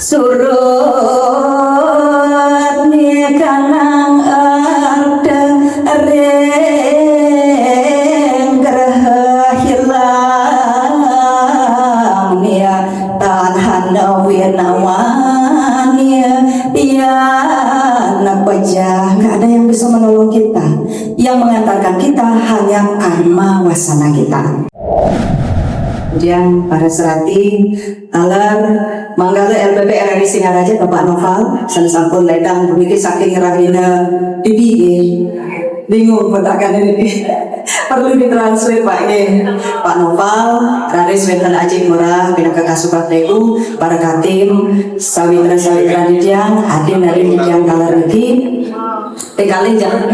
surut ni kanang ada reng gerah hilang nia tahan winawan ya nak baca. Nggak ada yang bisa menolong kita, yang mengantarkan kita hanya karma wasana kita. Kemudian para serati alar manggala LPP RRI Singaraja Bapak Noval sampun ledang demikian saking rahina bibi bingung petakan ini perlu ditranslate Pak Noval RRI Swenten Aji Murah Bina Kakasupat Tegu para katim sawitra dijang hadim dari dijang kalar lagi tekali jangan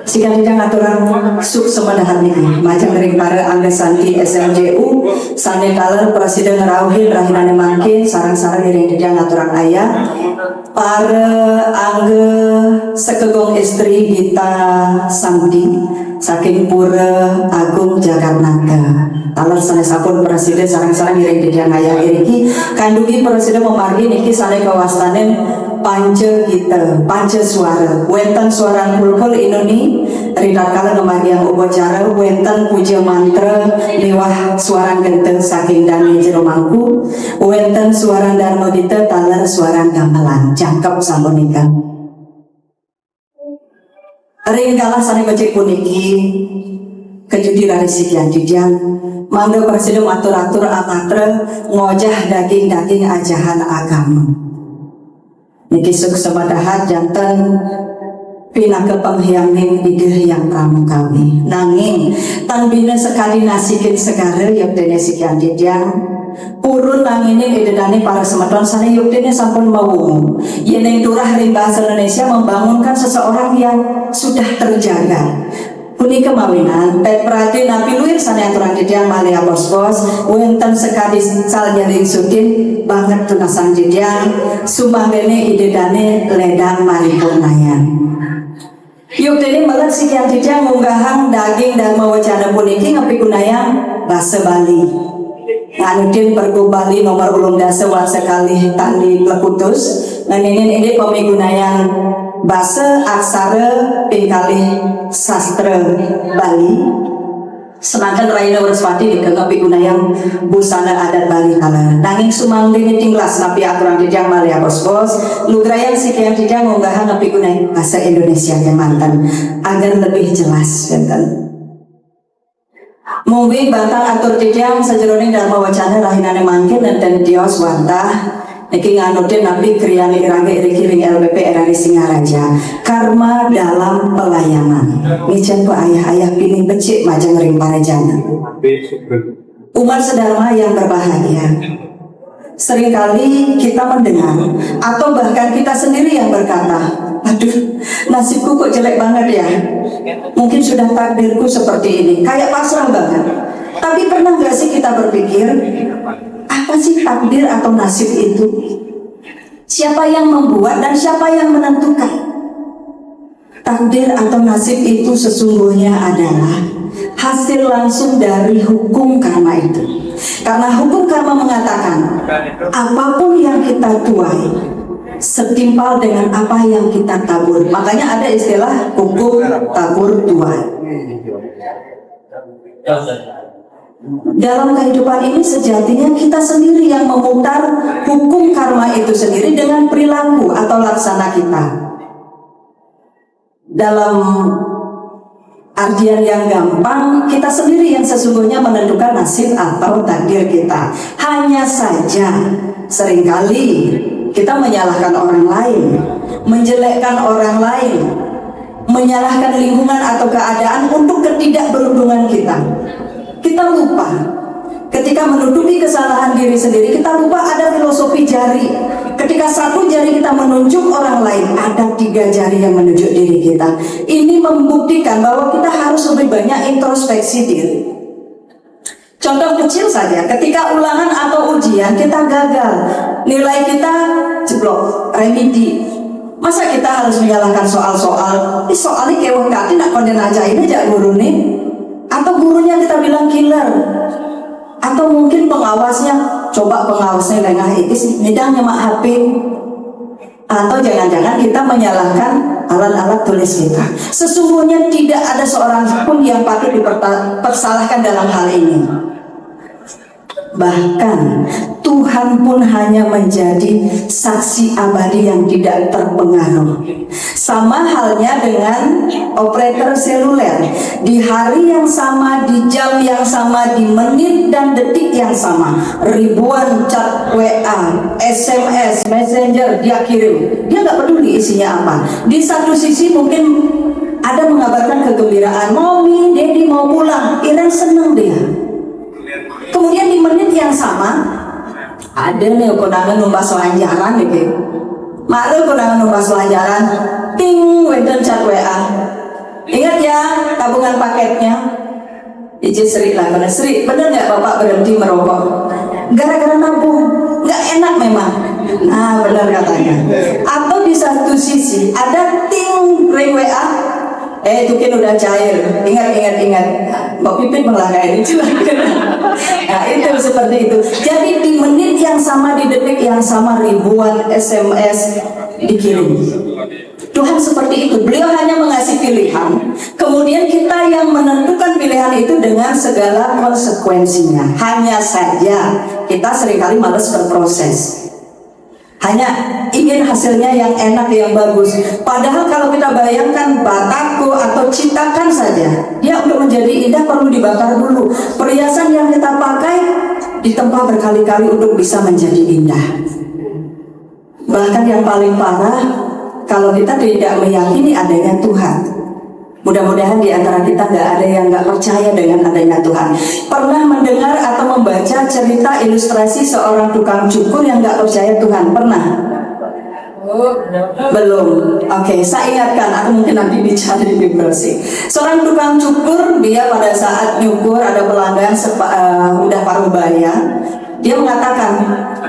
sikali jangan aturan suk semadahan ini macam dari para angga santi SMJU sane kaler presiden Rauhin Rahinane Mangke sarang-sarang yang dijang aturan ayah para angga sekegong istri Gita Samdi saking pura Agung Jakarnata kaler sane sapun presiden sarang-sarang yang dijang ayah ini kandungi presiden memargi niki sane kawastanen Panca kita, panca suara, wenten suara kulkul inoni, rida kala ngemagiang upacara, wenten puja mantra, liwah suara genteng saking dani jero mangku, wenten suara dharma kita talar suara gamelan, cakep samonika. Ringgalah sane becek puniki, kejudi dari sekian jujang, mangga presiden atur-atur amatra, ngojah daging-daging ajahan agama. Niki suk semadahat jantan pinaka panghyangning digeh yang kamu kami nanging tan bina sekali nasikin segara yuk dene sekian jejang purun nanginin ededane para semeton sana yuk dene sampun mawungu yeneng turah ring bahasa Indonesia membangunkan seseorang yang sudah terjaga puni kemawinan pet prati napi luir sana aturan jejang malia bos-bos wenten sekali sal nyaring sukin banget tunasang jejang sumbangene idedane ledang malipurnayan yuk dene melet sekian jejang munggahang daging dan mawacana puniki ngapi kunayang bahasa Bali nganudin pergu Bali nomor ulung dasa wal sekali tandi lekutus nganinin ini pemigunayan bahasa aksara pingkali sastra Bali sedangkan Raina Warswati dikegapi gunayang busana adat Bali kala nanging sumang dini tinglas napi aturan jejang malia bos-bos lugrayang sikian jejang ngunggahan napi gunayang bahasa Indonesia yang mantan agar lebih jelas benten mungkin bantang atur jejang sejeroning dharma wacana Rahinane Mangke dan dios wantah niki nganudin nabi kriyani irage irikiring LPP RRI Singaraja karma dalam pelayanan ngijan po ayah-ayah pilih becik majang ring parejana umat sedharma yang berbahagia. Seringkali kita mendengar atau bahkan kita sendiri yang berkata aduh nasibku kok jelek banget ya mungkin sudah takdirku seperti ini kayak pasrah banget tapi pernah gak sih kita berpikir apa sih takdir atau nasib itu? Siapa yang membuat dan siapa yang menentukan? Takdir atau nasib itu sesungguhnya adalah hasil langsung dari hukum karma itu. Karena hukum karma mengatakan apapun yang kita tuai setimpal dengan apa yang kita tabur. Makanya ada istilah hukum tabur tuai. Dalam kehidupan ini sejatinya kita sendiri yang memutar hukum karma itu sendiri dengan perilaku atau laksana kita. Dalam artian yang gampang, kita sendiri yang sesungguhnya menentukan nasib atau takdir kita. Hanya saja seringkali kita menyalahkan orang lain, menjelekkan orang lain, menyalahkan lingkungan atau keadaan untuk ketidakberuntungan kita. Kita lupa ketika menutupi kesalahan diri sendiri, kita lupa ada filosofi jari. Ketika satu jari kita menunjuk orang lain, ada 3 jari yang menunjuk diri kita. Ini membuktikan bahwa kita harus lebih banyak introspeksi diri. Contoh kecil saja, ketika ulangan atau ujian kita gagal, nilai kita jeblok, remedi. Masa kita harus menyalahkan soal-soal? Ini soalnya kewang kati nak konden aja ini jak guru nih. Atau gurunya kita bilang killer, Atau mungkin pengawasnya, coba pengawasnya lengah itis, ngedang nyemak HP. Atau jangan-jangan kita menyalahkan alat-alat tulis kita. Sesungguhnya tidak ada seorang pun yang patut dipersalahkan dalam hal ini. Bahkan Tuhan pun hanya menjadi saksi abadi yang tidak terpengaruh. Sama halnya dengan operator seluler. Di hari yang sama, di jam yang sama, di menit dan detik yang sama, ribuan chat WA, SMS, Messenger dia kirim. Dia nggak peduli isinya apa. Di satu sisi mungkin ada mengabarkan kegembiraan, Mommy, Daddy mau pulang, Iren seneng dia. Kemudian di menit yang sama ada nih kondangan numpas selanjaran nih, malu kondangan numpas selanjaran, ting, weden chat WA. Ingat ya tabungan paketnya. Ije Sri lah, bener Sri, bener nggak Bapak berhenti merokok? Gara-gara nabung, nggak enak memang. Nah bener katanya. Atau di satu sisi ada ting, ring WA. Itu kan udah cair. Ingat. Mbak Pipit melanggar itu. Nah itu seperti itu. Jadi di menit yang sama, di detik yang sama, ribuan SMS dikirim. Tuhan seperti itu. Beliau hanya mengasih pilihan. Kemudian kita yang menentukan pilihan itu dengan segala konsekuensinya. Hanya saja kita seringkali malas berproses. Hanya ingin hasilnya yang enak, yang bagus. Padahal kalau kita bayangkan batako atau citakan saja, dia untuk menjadi indah perlu dibakar dulu. Perhiasan yang kita pakai ditempa berkali-kali untuk bisa menjadi indah. Bahkan yang paling parah, kalau kita tidak meyakini adanya Tuhan. Mudah-mudahan di antara kita nggak ada yang nggak percaya dengan adanya Tuhan. Pernah mendengar atau membaca cerita ilustrasi seorang tukang cukur yang nggak percaya Tuhan? Pernah? Belum. Oke, saya ingatkan, atau mungkin nanti dicari di bersih. Seorang tukang cukur, dia pada saat nyukur ada pelanggan udah paruh baya. Dia mengatakan,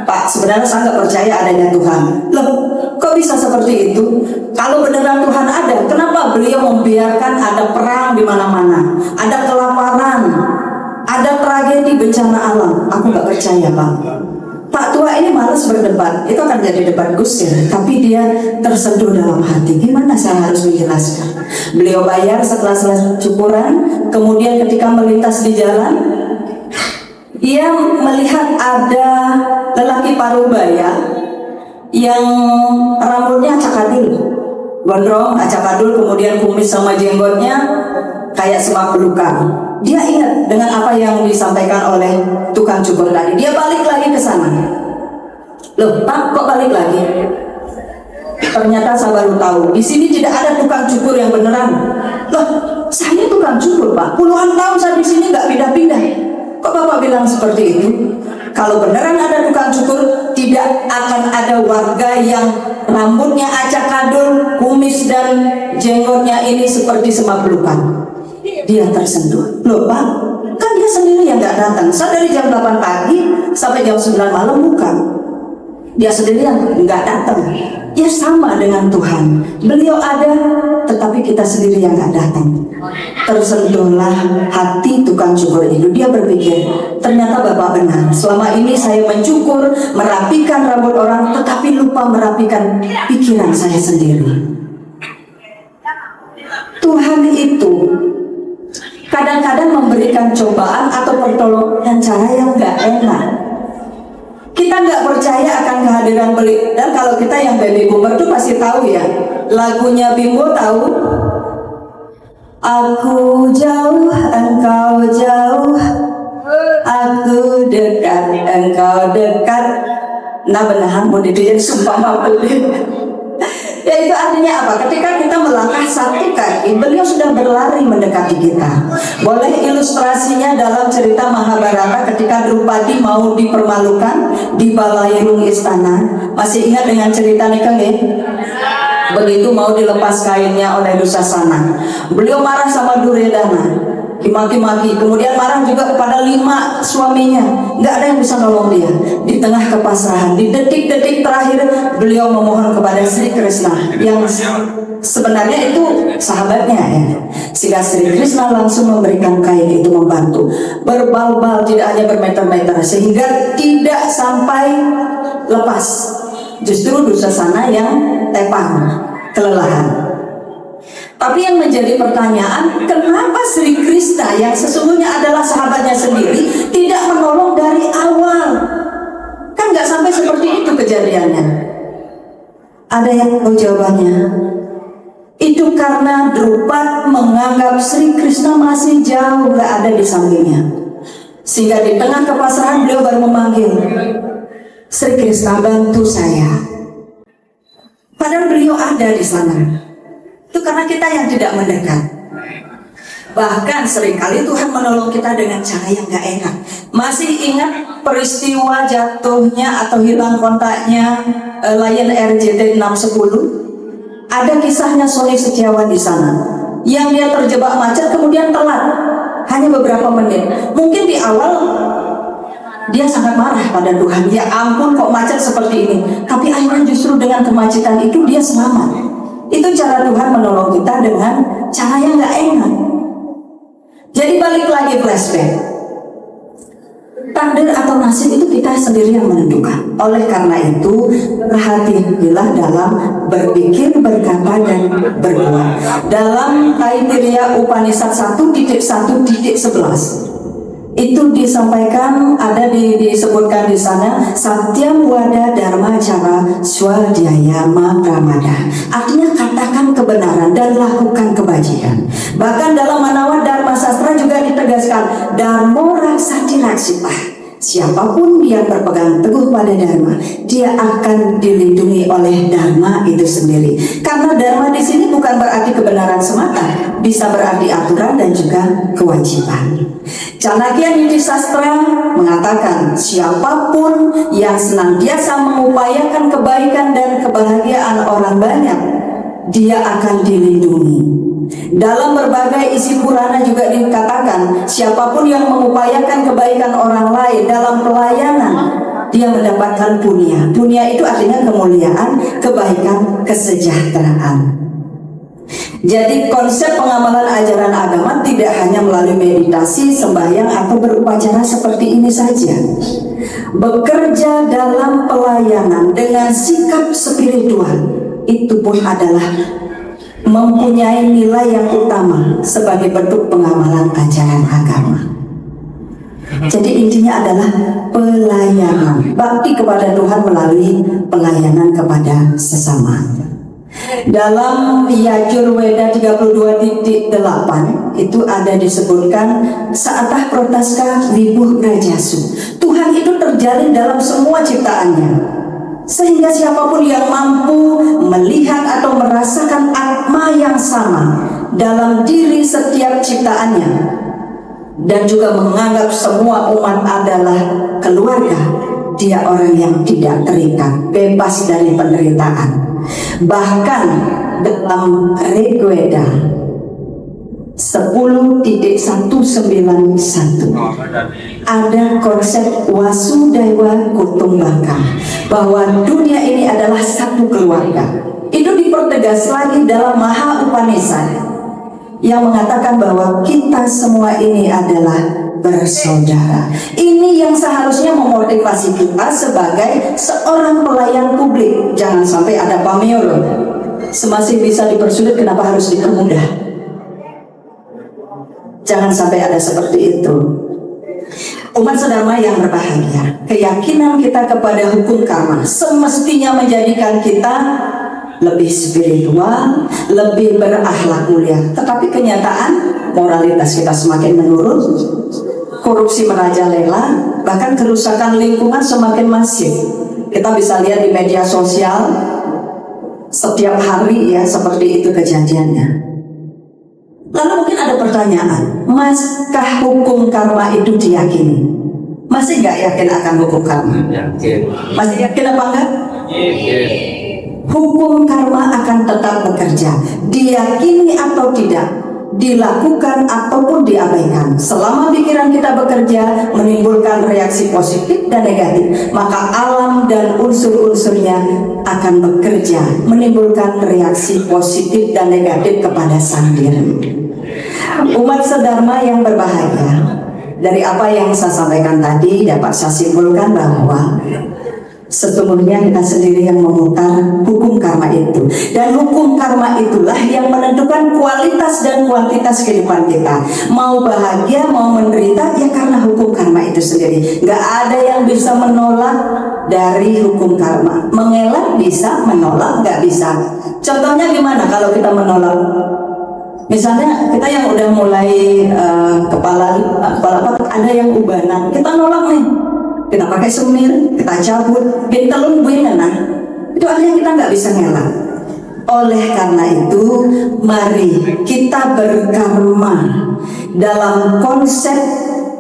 Pak, sebenarnya saya nggak percaya adanya Tuhan. Loh, kok bisa seperti itu? Kalau beneran Tuhan ada, kenapa beliau membiarkan ada perang di mana-mana, ada kelaparan, ada tragedi bencana alam? Aku nggak percaya, Pak. Pak tua ini malas berdebat, itu akan jadi debat gusir, tapi dia tersentuh dalam hati. Gimana saya harus menjelaskan? Beliau bayar setelah selesai cukuran, kemudian ketika melintas di jalan, ia melihat ada lelaki parubaya yang rambutnya acak-adul, gondrong, acak-adul, kemudian kumis sama jenggotnya kayak semak belukar. Dia ingat dengan apa yang disampaikan oleh tukang cukur tadi. Dia balik lagi ke sana. Loh, Pak, kok balik lagi? Ternyata saya baru tahu, di sini tidak ada tukang cukur yang beneran. Loh, saya tukang cukur, Pak. Puluhan tahun saya di sini nggak pindah-pindah. Kok Bapak bilang seperti itu? Kalau beneran ada tukang cukur, tidak akan ada warga yang rambutnya acak-adul, kumis dan jenggotnya ini seperti semak belukar. Dia tersentuh. Loh Pak, kan dia sendiri yang nggak datang. Saya dari jam 8 pagi sampai jam 9 malam bukan. Dia sendiri yang nggak datang. Ya sama dengan Tuhan. Beliau ada, tetapi kita sendiri yang nggak datang. Tersentuhlah hati tukang cukur itu. Dia berpikir, ternyata Bapak benar. Selama ini saya mencukur, merapikan rambut orang, tetapi lupa merapikan pikiran saya sendiri. Tuhan itu kadang-kadang memberikan cobaan atau pertolongan cara yang nggak enak. Kita nggak percaya akan kehadiran beliau. Dan kalau kita yang baby boomer tuh pasti tahu ya, lagunya Bimbo tahu. Aku jauh, engkau jauh, aku dekat, engkau dekat. Nah benahan mau dididik sumpah mampu. Ya itu artinya apa? Ketika kita melangkah satu kaki, beliau sudah berlari mendekati kita. Boleh ilustrasinya dalam cerita Mahabharata ketika Drupadi mau dipermalukan di balairung istana. Masih ingat dengan cerita nikah ya? Begitu mau dilepas kainnya oleh Dusasana, beliau marah sama Duryodhana, dimaki-maki, kemudian marah juga kepada 5 suaminya. Nggak ada yang bisa nolong dia. Di tengah kepasrahan, di detik-detik terakhir terakhir beliau memohon kepada Sri Krishna yang sebenarnya itu sahabatnya ya. Sehingga Sri Krishna langsung memberikan kain itu, membantu berbal-bal, tidak hanya bermeter-meter, sehingga tidak sampai lepas. Justru Dusasana yang tepang, kelelahan. Tapi yang menjadi pertanyaan, kenapa Sri Krishna yang sesungguhnya adalah sahabatnya sendiri tidak menolong dari awal? Kan nggak sampai seperti itu kejadiannya. Ada yang tahu jawabannya? Itu karena Drupad menganggap Sri Krishna masih jauh, nggak ada di sampingnya. Sehingga di tengah kepasrahan beliau baru memanggil, Sri Krishna bantu saya. Padahal beliau ada di sana. Itu karena kita yang tidak mendekat. Bahkan seringkali Tuhan menolong kita dengan cara yang gak enak. Masih ingat peristiwa jatuhnya atau hilang kontaknya Lion Air JT610? Ada kisahnya Sony Setiawan di sana, yang dia terjebak macet kemudian telat hanya beberapa menit. Mungkin di awal dia sangat marah pada Tuhan, ya ampun kok macet seperti ini. Tapi akhirnya justru dengan kemacetan itu dia selamat. Itu cara Tuhan menolong kita dengan cara yang gak enak. Jadi balik lagi flashback, takdir atau nasib itu kita sendiri yang menentukan. Oleh karena itu, berhati-hatilah dalam berpikir, berkata, dan berbuat. Dalam Taittiriya Upanishad 1.1.11 itu disampaikan, ada disebutkan di sana, Satyam Wada Dharma Cara Swadhyaya Pramada. Artinya katakan kebenaran dan lakukan kebajikan. Bahkan dalam Manawa Dharma Sastra juga ditegaskan, Dharmo Raksati Raksipah. Siapapun yang berpegang teguh pada Dharma, dia akan dilindungi oleh Dharma itu sendiri. Karena Dharma di sini bukan berarti kebenaran semata, bisa berarti aturan dan juga kewajiban. Chanakya Niti Sastra mengatakan, siapapun yang senantiasa mengupayakan kebaikan dan kebahagiaan orang banyak, dia akan dilindungi. Dalam berbagai isi Purana juga dikatakan, siapapun yang mengupayakan kebaikan orang lain dalam pelayanan, dia mendapatkan punya. Punya itu artinya kemuliaan, kebaikan, kesejahteraan. Jadi konsep pengamalan ajaran agama tidak hanya melalui meditasi, sembahyang, atau berupacara seperti ini saja. Bekerja dalam pelayanan dengan sikap spiritual itu pun adalah mempunyai nilai yang utama sebagai bentuk pengamalan ajaran agama. Jadi intinya adalah pelayanan, bakti kepada Tuhan melalui pelayanan kepada sesama. Dalam Yajurveda 32.8 itu ada disebutkan, Saatah Protaska Wibuh Brajasu. Tuhan itu terjalin dalam semua ciptaannya, sehingga siapapun yang mampu melihat atau merasakan atma yang sama dalam diri setiap ciptaannya, dan juga menganggap semua umat adalah keluarga, dia orang yang tidak terikat, bebas dari penderitaan. Bahkan dalam Rigveda 10.191 ada konsep Wasudaiwa Kutumbaka, bahwa dunia ini adalah satu keluarga. Itu dipertegas lagi dalam Maha Upanishad yang mengatakan bahwa kita semua ini adalah bersaudara. Ini yang seharusnya memotivasi kita sebagai seorang pelayan publik. Jangan sampai ada pameo. Semasih bisa dipersulit, kenapa harus dipermudah? Jangan sampai ada seperti itu. Umat sedharma yang berbahagia, keyakinan kita kepada hukum karma semestinya menjadikan kita lebih spiritual, lebih berakhlak mulia. Tetapi kenyataan moralitas kita semakin menurun, korupsi merajalela, bahkan kerusakan lingkungan semakin masif. Kita bisa lihat di media sosial setiap hari ya, seperti itu kejadiannya. Lalu mungkin ada pertanyaan, maskah hukum karma itu diyakini? Masih nggak yakin akan hukum karma? Masih yakin apa enggak? Hukum karma akan tetap bekerja, diyakini atau tidak, dilakukan ataupun diabaikan. Selama pikiran kita bekerja menimbulkan reaksi positif dan negatif, maka alam dan unsur-unsurnya akan bekerja menimbulkan reaksi positif dan negatif kepada sang diri. Umat sedharma yang berbahagia, dari apa yang saya sampaikan tadi dapat saya simpulkan bahwa sesungguhnya kita sendiri yang memutar hukum karma itu, dan hukum karma itulah yang menentukan kualitas dan kuantitas kehidupan kita. Mau bahagia, mau menderita, ya karena hukum karma itu sendiri. Gak ada yang bisa menolak dari hukum karma. Mengelak bisa, menolak gak bisa. Contohnya gimana kalau kita menolak? Misalnya kita yang udah mulai kepala ada yang ubanan, kita nolak nih. Kita pakai sumir, kita cabut, bintelun buinana. Itu artinya kita nggak bisa ngelak. Oleh karena itu, mari kita berkarma dalam konsep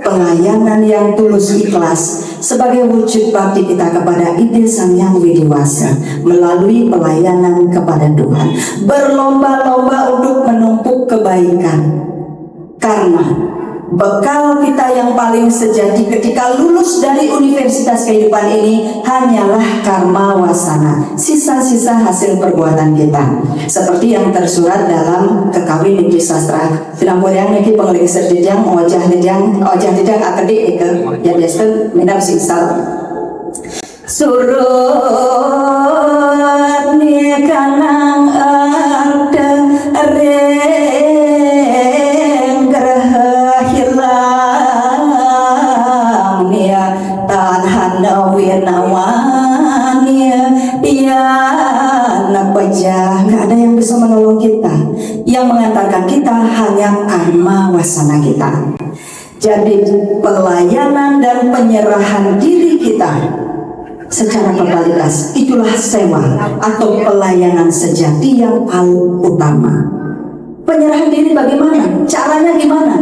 pelayanan yang tulus ikhlas sebagai wujud bakti kita kepada ide Sang Yang Widiwasa melalui pelayanan kepada Tuhan. Berlomba-lomba untuk menumpuk kebaikan. Karena bekal kita yang paling sejati ketika lulus dari universitas kehidupan ini hanyalah karma wasana, sisa-sisa hasil perbuatan kita. Seperti yang tersurat dalam Kekawin Niki Sastra. Sedang yang niki pengelik serdidang, ojah didang akedik ke ya desken minam singsal. Surut nikanang ada nggak ada yang bisa menolong kita. Yang mengantarkan kita hanya karma wasana kita. Jadi pelayanan dan penyerahan diri kita secara totalitas itulah sewa atau pelayanan sejati yang paling utama. Penyerahan diri bagaimana? Caranya gimana?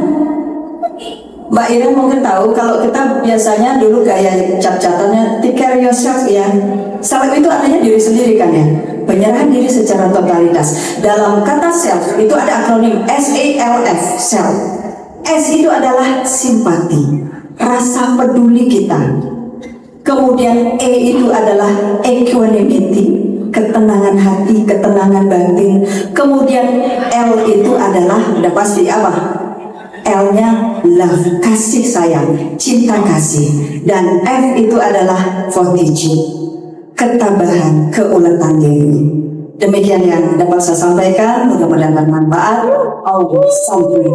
Mbak Iren mungkin tahu kalau kita biasanya dulu gaya cat-catannya take care yourself ya. Self itu artinya diri sendiri kan ya. Penyerahan diri secara totalitas. Dalam kata self itu ada akronim SALF, self. S itu adalah simpati, rasa peduli kita. Kemudian E itu adalah equanimity, ketenangan hati, ketenangan batin. Kemudian L itu adalah udah pasti apa? L-nya love, kasih sayang, cinta kasih. Dan F itu adalah fortitude, ketabahan, keuletan diri. Demikian yang dapat saya sampaikan, mudah-mudahan bermanfaat. Always something.